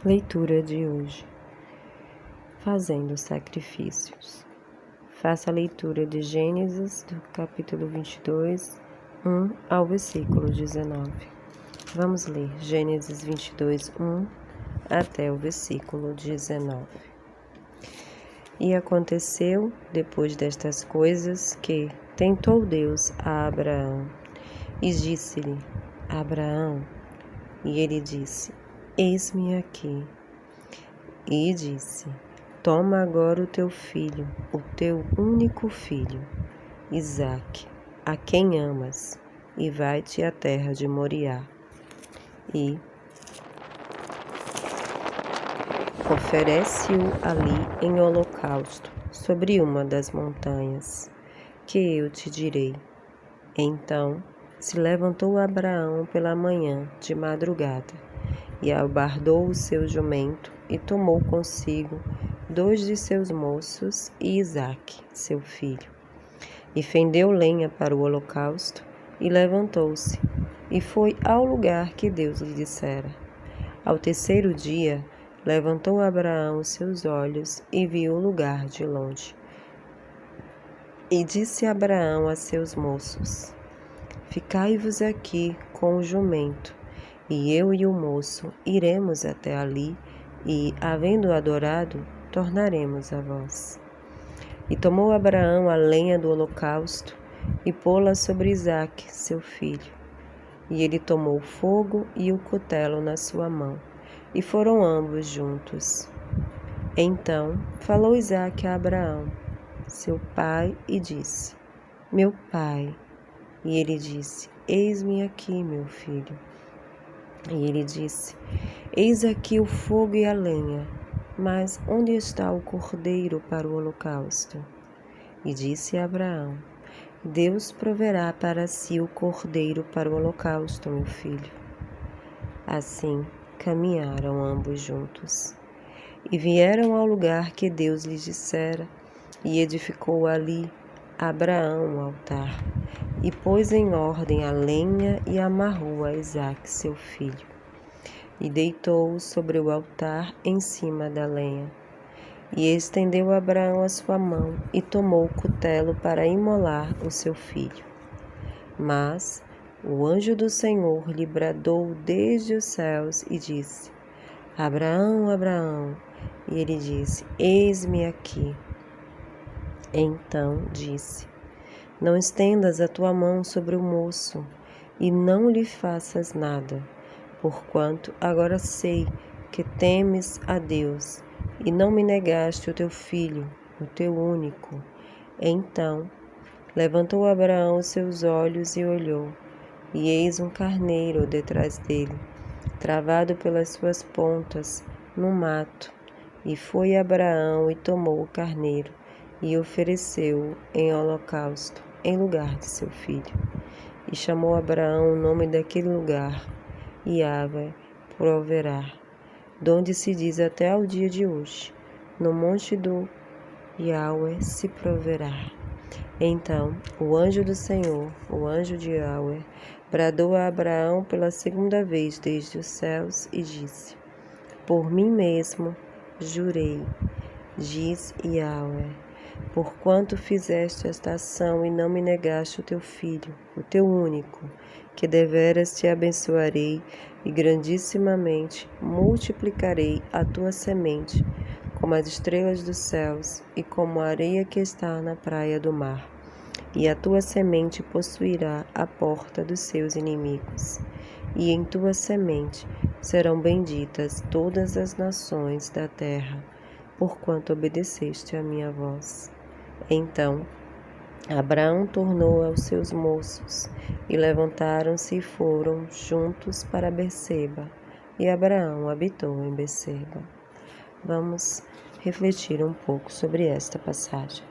Leitura de hoje. Fazendo sacrifícios. Faça a leitura de Gênesis, do capítulo 22, 1 ao versículo 19. Vamos ler Gênesis 22, 1 até o versículo 19. E aconteceu, depois destas coisas, que tentou Deus a Abraão e disse-lhe: Abraão. E ele disse: Eis-me aqui. E disse: Toma agora o teu filho, o teu único filho, Isaque, a quem amas, e vai-te à terra de Moriá. E oferece-o ali em holocausto, sobre uma das montanhas, que eu te direi. Então se levantou Abraão pela manhã, de madrugada, e albardou o seu jumento, e tomou consigo 2 de seus moços e Isaque, seu filho. E fendeu lenha para o holocausto, e levantou-se, e foi ao lugar que Deus lhe dissera. Ao terceiro dia, levantou Abraão os seus olhos, e viu o lugar de longe. E disse Abraão a seus moços: Ficai-vos aqui com o jumento, e eu e o moço iremos até ali, e, havendo adorado, tornaremos a vós. E tomou Abraão a lenha do holocausto, e pô-la sobre Isaque, seu filho. E ele tomou o fogo e o cutelo na sua mão, e foram ambos juntos. Então falou Isaque a Abraão, seu pai, e disse: Meu pai. E ele disse: Eis-me aqui, meu filho. E ele disse: Eis aqui o fogo e a lenha, mas onde está o cordeiro para o holocausto? E disse Abraão: Deus proverá para si o cordeiro para o holocausto, meu filho. Assim caminharam ambos juntos. E vieram ao lugar que Deus lhes dissera, e edificou ali Abraão um altar, e pôs em ordem a lenha e amarrou a Isaque, seu filho, e deitou-o sobre o altar em cima da lenha. E estendeu Abraão a sua mão e tomou o cutelo para imolar o seu filho. Mas o anjo do Senhor lhe bradou desde os céus e disse: Abraão, Abraão. E ele disse: Eis-me aqui. Então disse: Não estendas a tua mão sobre o moço, e não lhe faças nada, porquanto agora sei que temes a Deus, e não me negaste o teu filho, o teu único. Então levantou Abraão os seus olhos e olhou, e eis um carneiro detrás dele, travado pelas suas pontas, no mato. E foi Abraão e tomou o carneiro, e ofereceu-o em holocausto, em lugar de seu filho. E chamou Abraão o nome daquele lugar, Yahvé proverá, donde se diz até ao dia de hoje: no monte do Yahvé se proverá. Então o anjo do Senhor, o anjo de Yahvé, bradou a Abraão pela segunda vez desde os céus e disse: Por mim mesmo jurei, diz Yahvé, porquanto fizeste esta ação e não me negaste o teu filho, o teu único, que deveras te abençoarei e grandissimamente multiplicarei a tua semente, como as estrelas dos céus e como a areia que está na praia do mar. E a tua semente possuirá a porta dos seus inimigos. E em tua semente serão benditas todas as nações da terra, porquanto obedeceste à minha voz. Então Abraão tornou aos seus moços, e levantaram-se e foram juntos para Berseba, e Abraão habitou em Berseba. Vamos refletir um pouco sobre esta passagem.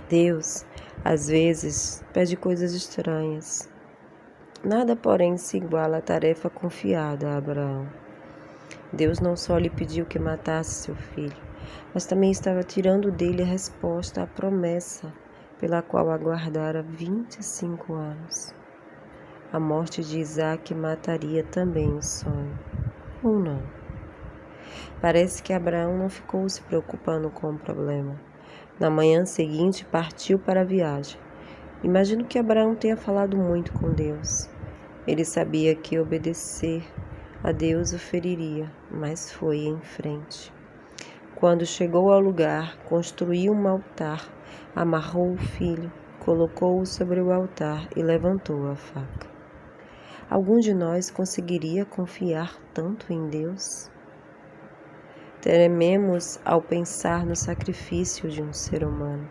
Deus, às vezes, pede coisas estranhas. Nada, porém, se iguala à tarefa confiada a Abraão. Deus não só lhe pediu que matasse seu filho, mas também estava tirando dele a resposta à promessa pela qual aguardara 25 anos. a morte de Isaque mataria também o sonho. Ou não? Parece que Abraão não ficou se preocupando com o problema. Na manhã seguinte, partiu para a viagem. Imagino que Abraão tenha falado muito com Deus. Ele sabia que obedecer a Deus o feriria, mas foi em frente. Quando chegou ao lugar, construiu um altar, amarrou o filho, colocou-o sobre o altar e levantou a faca. Algum de nós conseguiria confiar tanto em Deus? Trememos ao pensar no sacrifício de um ser humano.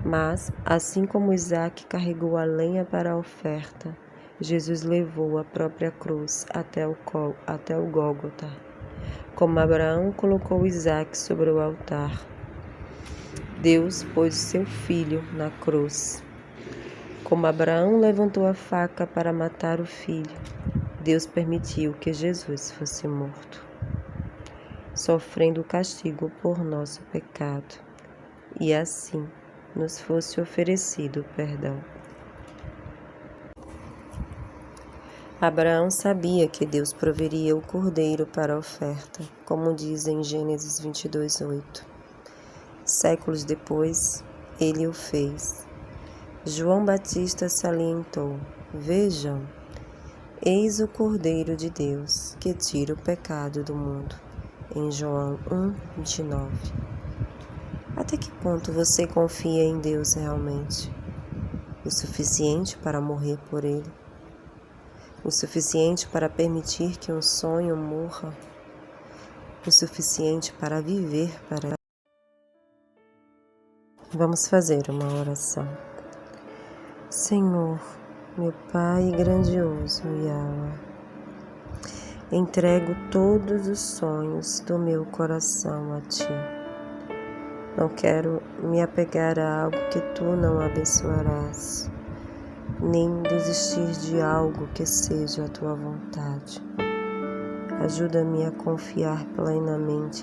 Mas, assim como Isaque carregou a lenha para a oferta, Jesus levou a própria cruz até o Gólgota. Como Abraão colocou Isaque sobre o altar, Deus pôs seu filho na cruz. Como Abraão levantou a faca para matar o filho, Deus permitiu que Jesus fosse morto, sofrendo o castigo por nosso pecado, e assim nos fosse oferecido o perdão. Abraão sabia que Deus proveria o cordeiro para a oferta, como diz em Gênesis 22:8. Séculos depois, ele o fez. João Batista salientou: Vejam, eis o Cordeiro de Deus, que tira o pecado do mundo. Em João 1:29. Até que ponto você confia em Deus realmente? O suficiente para morrer por Ele? O suficiente para permitir que um sonho morra? O suficiente para viver para Ele? Vamos fazer uma oração. Senhor, meu Pai grandioso Yahweh, entrego todos os sonhos do meu coração a Ti. Não quero me apegar a algo que Tu não abençoarás, nem desistir de algo que seja a Tua vontade. Ajuda-me a confiar plenamente